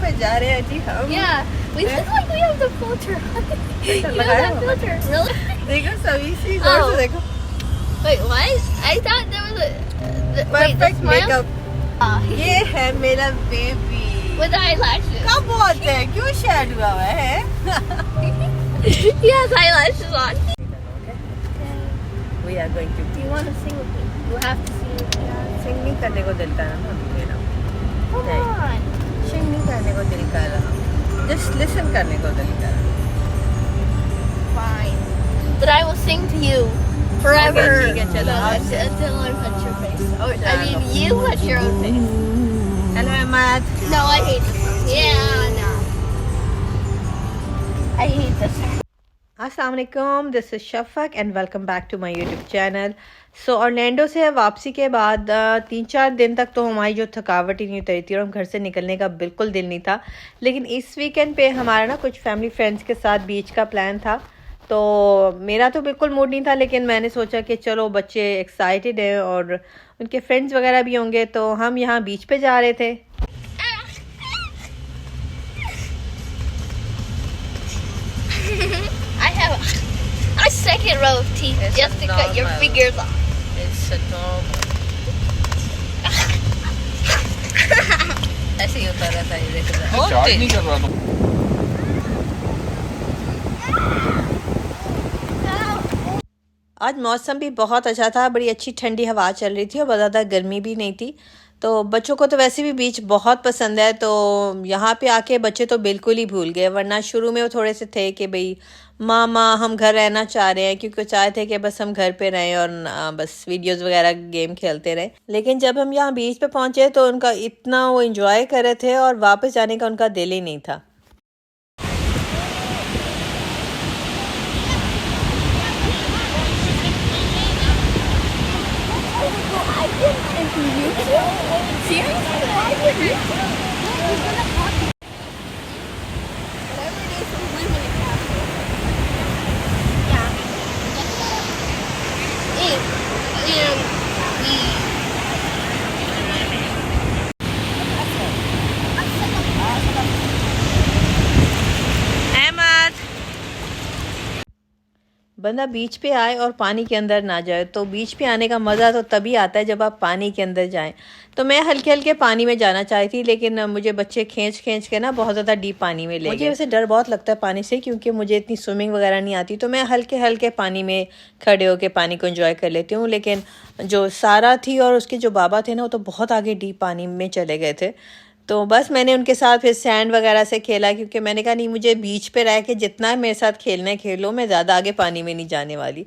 में जा रहे हैं जी हम। Yeah, we look like we have the filter on. You have that filter, really? देखो सभी सी जोर से देखो। Wait, what? I thought there was a. Wait, the perfect smile? Makeup. ये है मेरा बेबी। With eyelashes. कब बोलते हैं क्यों शेड हुआ है? He has eyelashes on. We are going to Do you want to sing with me? You have to sing with me. सिंग नहीं करने को दिल कर रहा मेरा। Come on. सिंग नहीं करने को दिल कर रहा। Just listen करने को दिल कर रहा। Fine. But I will sing to you forever. ठीक है, चलो। Until I touch your face. Or, I mean, you touch your own face. Hello Ahmad. No, I hate this song. Yeah, no. I hate this song. अस्सलाम वालेकुम, this is Shafaq and welcome back to my YouTube channel. So Orlando से वापसी के बाद 3-4 दिन तक तो हमारी जो थकावट ही नहीं उतरी थी और हम घर से निकलने का बिल्कुल दिल नहीं था। लेकिन इस वीकेंड पे हमारा ना कुछ फैमिली फ्रेंड्स के साथ बीच का प्लान था, तो मेरा तो बिल्कुल मूड नहीं था, लेकिन मैंने सोचा कि चलो बच्चे एक्साइटेड हैं और उनके फ्रेंड्स वगैरह भी होंगे, तो हम यहाँ बीच पे जा रहे थे। I have a second row of teeth just to cut your fingers off. It's normal. ऐसे ही होता रहता है, देख रहा है। चार्ज नहीं कर रहा तो आज मौसम भी बहुत अच्छा था, बड़ी अच्छी ठंडी हवा चल रही थी और बहुत ज़्यादा गर्मी भी नहीं थी। तो बच्चों को तो वैसे भी बीच बहुत पसंद है, तो यहाँ पे आके बच्चे तो बिल्कुल ही भूल गए, वरना शुरू में वो थोड़े से थे कि भाई मामा हम घर रहना चाह रहे हैं, क्योंकि चाहे थे कि बस हम घर पे रहें और बस वीडियोस वगैरह गेम खेलते रहें। लेकिन जब हम यहाँ बीच पे पहुँचे तो उनका इतना वो इंजॉय कर रहे थे और वापस जाने का उनका दिल ही नहीं था। बंदा बीच पे आए और पानी के अंदर ना जाए, तो बीच पे आने का मज़ा तो तभी आता है जब आप पानी के अंदर जाएं। तो मैं हल्के हल्के पानी में जाना चाहती थी, लेकिन मुझे बच्चे खींच के ना बहुत ज़्यादा डीप पानी में ले गए। मुझे वैसे डर बहुत लगता है पानी से, क्योंकि मुझे इतनी स्विमिंग वगैरह नहीं आती, तो मैं हल्के हल्के पानी में खड़े होकर पानी को एंजॉय कर लेती हूँ। लेकिन जो सारा थी और उसके जो बाबा थे ना, वो तो बहुत आगे डीप पानी में चले गए थे। तो बस मैंने उनके साथ फिर सैंड वगैरह से खेला, क्योंकि मैंने कहा नहीं, मुझे बीच पे रह के जितना मेरे साथ खेलना है खेलो, मैं ज़्यादा आगे पानी में नहीं जाने वाली।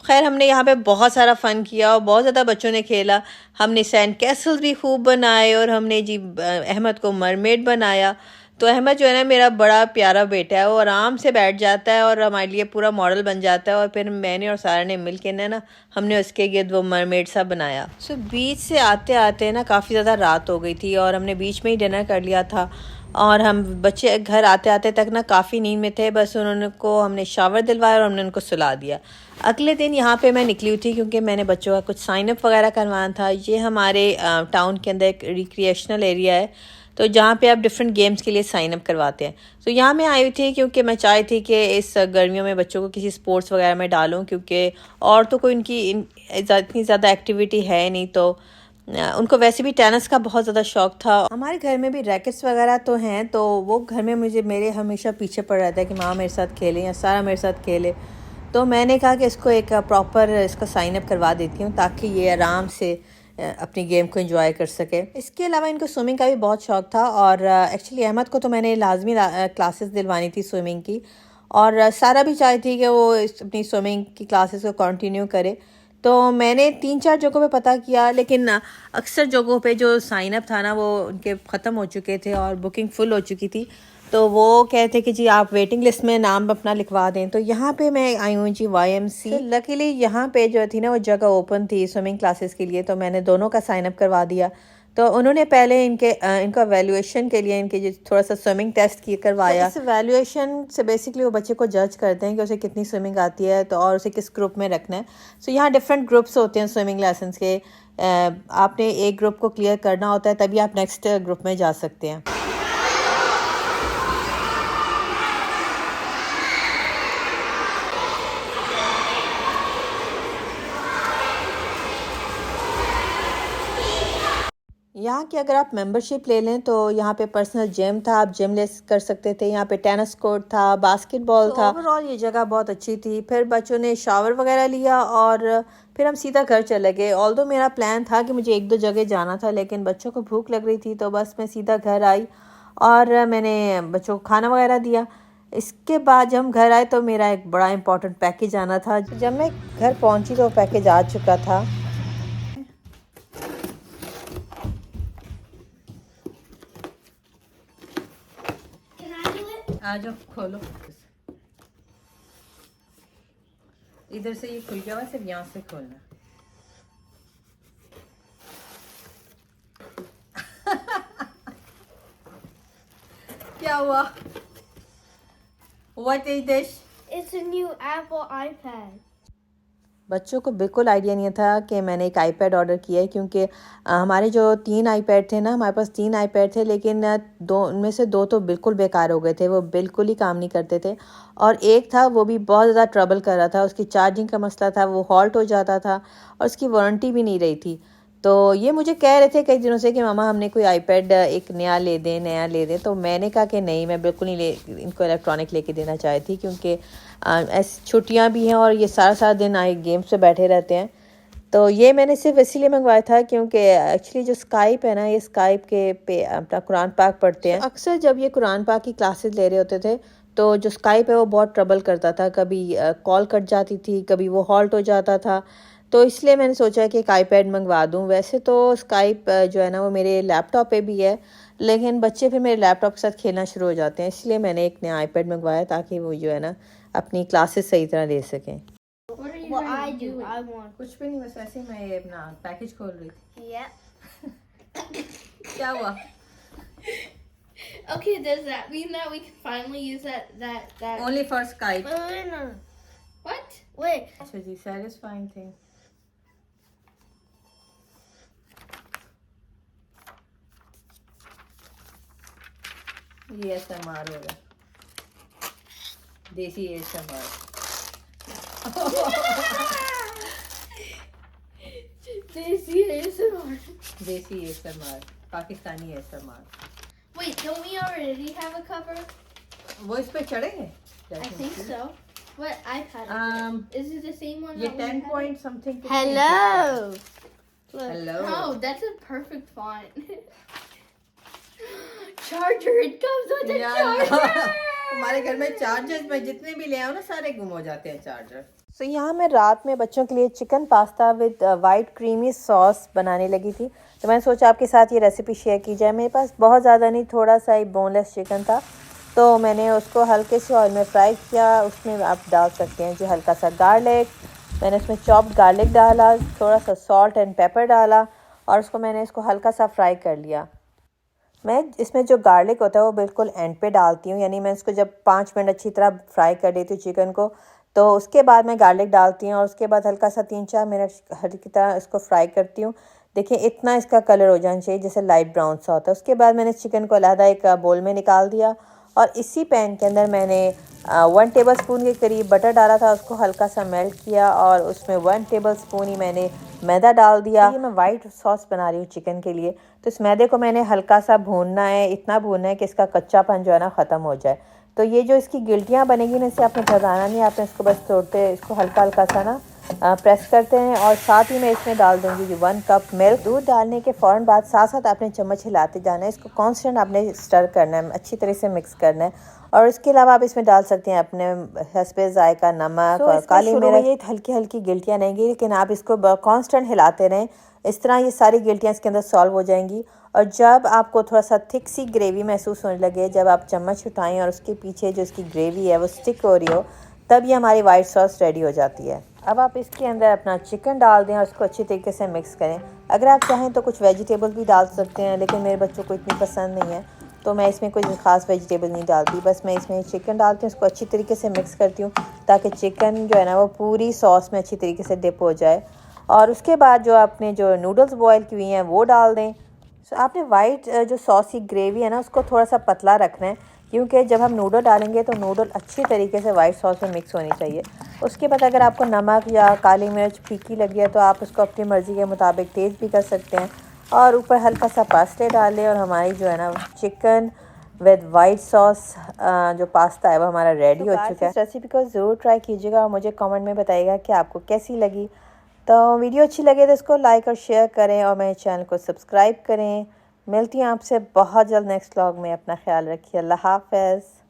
खैर हमने यहाँ पे बहुत सारा फ़न किया और बहुत ज़्यादा बच्चों ने खेला। हमने सैंड कैसल भी खूब बनाए और हमने जी अहमद को मरमेड बनाया। तो अहमद जो है ना, मेरा बड़ा प्यारा बेटा है, वो आराम से बैठ जाता है और हमारे लिए पूरा मॉडल बन जाता है। और फिर मैंने और सारा ने मिल के ना हमने उसके गिर्द वो मरमेड सा बनाया। सो बीच से आते आते ना काफ़ी ज़्यादा रात हो गई थी और हमने बीच में ही डिनर कर लिया था और हम बच्चे घर आते आते तक ना काफ़ी नींद में थे। बस उनको हमने शावर दिलवाया और हमने उनको सुला दिया। अगले दिन यहाँ पे मैं निकली हुई थी, क्योंकि मैंने बच्चों का कुछ साइन अप वगैरह करवाना था। ये हमारे टाउन के अंदर एक रिक्रिएशनल एरिया है, तो जहाँ पे आप डिफरेंट गेम्स के लिए साइन अप करवाते हैं। तो यहाँ मैं आई हुई थी क्योंकि मैं चाहती थी कि इस गर्मियों में बच्चों को किसी स्पोर्ट्स वगैरह में डालूँ, क्योंकि और तो कोई उनकी इतनी ज़्यादा एक्टिविटी है नहीं। तो उनको वैसे भी टेनिस का बहुत ज़्यादा शौक़ था। हमारे घर में भी रैकेट्स वगैरह तो हैं, तो वो घर में मेरे हमेशा पीछे पड़ रहता है कि माँ मेरे साथ खेले या सारा मेरे साथ खेले। तो मैंने कहा कि इसको एक प्रॉपर इसका साइन अप करवा देती हूँ, ताकि ये आराम से अपनी गेम को एंजॉय कर सके। इसके अलावा इनको स्विमिंग का भी बहुत शौक़ था और एक्चुअली अहमद को तो मैंने लाजमी क्लासेस दिलवानी थी स्विमिंग की, और सारा भी चाहती थी कि वो अपनी स्विमिंग की क्लासेस को कंटिन्यू करे। तो मैंने 3-4 जगहों पे पता किया, लेकिन अक्सर जगहों पे जो साइन अप था ना, वो उनके ख़त्म हो चुके थे और बुकिंग फुल हो चुकी थी। तो वो कहते कि जी आप वेटिंग लिस्ट में नाम अपना लिखवा दें। तो यहाँ पे मैं आई हूँ जी YMC। लकीली यहाँ पे जो थी ना, वो जगह ओपन थी स्विमिंग क्लासेस के लिए, तो मैंने दोनों का साइन अप करवा दिया। तो उन्होंने पहले इनका वैल्यूएशन के लिए इनके थोड़ा सा स्विमिंग टेस्ट करवाया। तो इस वैल्यूएशन से बेसिकली वो बच्चे को जज करते हैं कि उसे कितनी स्विमिंग आती है, तो और उसे किस ग्रुप में रखना है। सो यहाँ डिफरेंट ग्रुप्स होते हैं स्विमिंग लेसन्स के। आपने एक ग्रुप को क्लियर करना होता है, तभी आप नेक्स्ट ग्रुप में जा सकते हैं। यहाँ की अगर आप मेंबरशिप ले लें तो यहाँ पे पर्सनल जिम था, आप जिम ले कर सकते थे। यहाँ पे टेनिस कोर्ट था, बास्केटबॉल था। ओवरऑल ये जगह बहुत अच्छी थी। फिर बच्चों ने शावर वगैरह लिया और फिर हम सीधा घर चले गए। ऑल्दो मेरा प्लान था कि मुझे एक दो जगह जाना था, लेकिन बच्चों को भूख लग रही थी तो बस मैं सीधा घर आई और मैंने बच्चों को खाना वगैरह दिया। इसके बाद जब हम घर आए तो मेरा एक बड़ा इंपॉर्टेंट पैकेज आना था। जब मैं घर पहुँची तो पैकेज आ चुका था। आ जाओ, खोलो। इधर से ये खुल गया हुआ, सिर्फ यहाँ से खोलना। क्या हुआ? What is this? It's a new Apple iPad. बच्चों को बिल्कुल आइडिया नहीं था कि मैंने एक आईपैड ऑर्डर किया है, क्योंकि हमारे जो 3 आईपैड थे ना, हमारे पास 3 आईपैड थे, लेकिन दो उनमें से 2 तो बिल्कुल बेकार हो गए थे। वो बिल्कुल ही काम नहीं करते थे और एक था वो भी बहुत ज़्यादा ट्रबल कर रहा था। उसकी चार्जिंग का मसला था, वो हॉल्ट हो जाता था और उसकी वारंटी भी नहीं रही थी। तो ये मुझे कह रहे थे कई दिनों से कि मामा हमने कोई आईपैड एक नया ले दें। तो मैंने कहा कि नहीं, मैं बिल्कुल नहीं इनको इलेक्ट्रॉनिक लेके देना चाहती थी, क्योंकि ऐसी छुट्टियां भी हैं और ये सारा दिन आए गेम्स पे बैठे रहते हैं। तो ये मैंने सिर्फ इसीलिए मंगवाया था क्योंकि एक्चुअली जो स्काइप है ना, ये स्काइप के पे अपना कुरान पाक पढ़ते हैं। अक्सर जब ये कुरान पाक की क्लासेस ले रहे होते थे तो जो स्काइप है वो बहुत ट्रबल करता था। कभी कॉल कट जाती थी, कभी वो हॉल्ट हो जाता था। तो इसलिए मैंने सोचा कि एक आईपैड मंगवा दूं। वैसे तो स्काइप जो है ना वो मेरे लैपटॉप पे भी है, लेकिन बच्चे फिर मेरे लैपटॉप के साथ खेलना शुरू हो जाते हैं, इसलिए मैंने एक नया आईपैड मंगवाया ताकि वो जो है ना अपनी क्लासेस सही तरह ले सकें। What I do, I want. कुछ भी नहीं, बस ऐसे ही मैं अपना पैकेज खोल रही थी। Yeah. क्या हुआ? Okay, does that mean that we can finally use that? Only for Skype. Wait, no. What? Wait. अच्छा जी, satisfying thing. ये ASMR हो गया, देसी ASMR। Desi ASMR. देसी ASMR, Pakistani ASMR। Wait, don't we already have a cover? वो इस पे चढ़ेंगे? I think so. What iPad is it the same one? ये that we 10 had? point something। Hello. Look. Hello. Oh, that's a perfect font. Charger. It comes with a charger. हमारे घर में chargers में जितने भी ले आओ ना, सारे गुम हो जाते हैं चार्जर। तो यहाँ मैं रात में बच्चों के लिए chicken pasta with white creamy sauce बनाने लगी थी। तो मैंने सोचा आपके साथ ये रेसिपी शेयर की जाए। मेरे पास बहुत ज़्यादा नहीं, थोड़ा सा ही बोनलेस चिकन था, तो मैंने उसको हल्के से ऑयल में फ्राई किया। उसमें आप डाल सकते हैं जो हल्का सा गार्लिक, मैंने उसमें चॉप्ड गार्लिक डाला, थोड़ा सा सॉल्ट एंड पेपर डाला और उसको मैंने इसको हल्का सा फ्राई कर लिया। मैं इसमें जो गार्लिक होता है वो बिल्कुल एंड पे डालती हूँ, यानी मैं इसको जब 5 मिनट अच्छी तरह फ्राई कर देती हूँ चिकन को, तो उसके बाद मैं गार्लिक डालती हूँ और उसके बाद हल्का सा 3-4 मिनट हल्की तरह इसको फ्राई करती हूँ। देखिए इतना इसका कलर हो जाना चाहिए जैसे लाइट ब्राउन सा होता है। उसके बाद मैंने चिकन को अलहदा एक बोल में निकाल दिया और इसी पैन के अंदर मैंने 1 टेबलस्पून के करीब बटर डाला था, उसको हल्का सा मेल्ट किया और उसमें 1 टेबलस्पून ही मैंने मैदा डाल दिया। ये मैं वाइट सॉस बना रही हूँ चिकन के लिए, तो इस मैदे को मैंने हल्का सा भूनना है, इतना भूनना है कि इसका कच्चापन जो है ना ख़त्म हो जाए। तो ये जो इसकी गिल्टियाँ बनेगी ना, इसे आपने भगाना नहीं, आपने इसको बस तोड़ते इसको हल्का हल्का सा ना प्रेस करते हैं। और साथ ही मैं इसमें डाल दूँगी 1 कप मिल्क। दूध डालने के फ़ौरन बाद साथ साथ आपने चम्मच हिलाते जाना है, इसको कॉन्स्टेंट आपने स्टर करना है, अच्छी तरह से मिक्स करना है। और इसके अलावा आप इसमें डाल सकते हैं अपने हस्बे ज़ायका नमक और काली मिर्च। ये हल्की हल्की गिल्टियाँ रहेंगी, लेकिन आप इसको कॉन्स्टेंट हिलाते रहें, इस तरह ये सारी गिल्टियाँ इसके अंदर सॉल्व हो जाएंगी। और जब आपको थोड़ा सा थिक सी ग्रेवी महसूस होने लगे, जब आप चम्मच उठाएं और उसके पीछे जो इसकी ग्रेवी है वो स्टिक हो रही हो, तब ये हमारी वाइट सॉस रेडी हो जाती है। अब आप इसके अंदर अपना चिकन डाल दें और उसको अच्छी तरीके से मिक्स करें। अगर आप चाहें तो कुछ वेजिटेबल भी डाल सकते हैं, लेकिन मेरे बच्चों को इतनी पसंद नहीं है, तो मैं इसमें कोई ख़ास वेजिटेबल नहीं डालती। बस मैं इसमें चिकन डालती हूँ, उसको अच्छी तरीके से मिक्स करती हूँ ताकि चिकन जो है ना वो पूरी सॉस में अच्छी तरीके से डिप हो जाए। और उसके बाद जो आपने जो नूडल्स बॉयल की हुई हैं वो डाल दें। तो आपने वाइट जो सॉस की ग्रेवी है ना उसको थोड़ा सा पतला रखना है, क्योंकि जब हम नूडल डालेंगे तो नूडल अच्छी तरीके से वाइट सॉस में मिक्स होनी चाहिए। उसके बाद अगर आपको नमक या काली मिर्च फीकी लगी है तो आप उसको अपनी मर्ज़ी के मुताबिक तेज़ भी कर सकते हैं। और ऊपर हल्का सा पास्ता डालें और हमारी जो है ना चिकन विद वाइट सॉस जो पास्ता है वो हमारा रेडी हो चुका है। इस रेसिपी को ज़रूर ट्राई कीजिएगा और मुझे कमेंट में बताइएगा कि आपको कैसी लगी। तो वीडियो अच्छी लगे तो इसको लाइक और शेयर करें और मेरे चैनल को सब्सक्राइब करें। मिलती हूँ आपसे बहुत जल्द नेक्स्ट व्लॉग में। अपना ख्याल रखिए। अल्लाह हाफ़िज़।